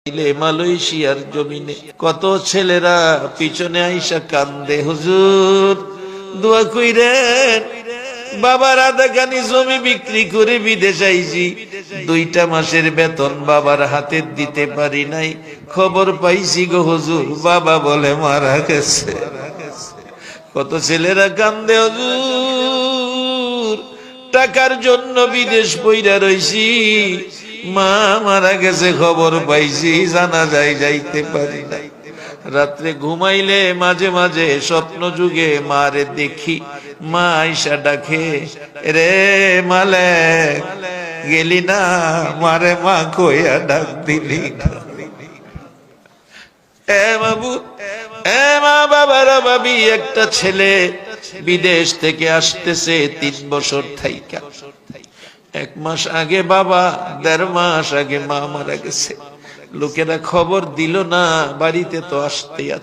মালয়েশিয়ার জমিনে কত ছেলেরা পিছনে আইসা কান্দে, হুজুর দোয়া কইরেন, বাবার আধাখানি জমি বিক্রি করে বিদেশ আইছি, 2টা মাসের বেতন বাবার হাতে দিতে পারি নাই, খবর পাইছি গো হুজুর বাবা বলে মারা গেছে। কত ছেলেরা কান্দে, হুজুর টাকার জন্য বিদেশ পইরা রইছি, মা মারা গেছে খবর পাইছি, জানাজায় যাইতে পারি না। রাত্রে ঘুমাইলে মাঝে মাঝে স্বপ্ন যুগে মারে দেখি, মা আইসা ডাকে, রে মালেক গেলি না, মারে মা কইয়া ডাক দিলি না। এ বাবু, এ মা বাবারা ভাবি, একটা ছেলে বিদেশ থেকে আসতেছে 3 বছর থাইকা, 1 মাস আগে বাবা, 1.5 মাস আগে মা মারা গেছে। লোকেরা খবর দিল না, বাড়িতে তো আসতেই আছে।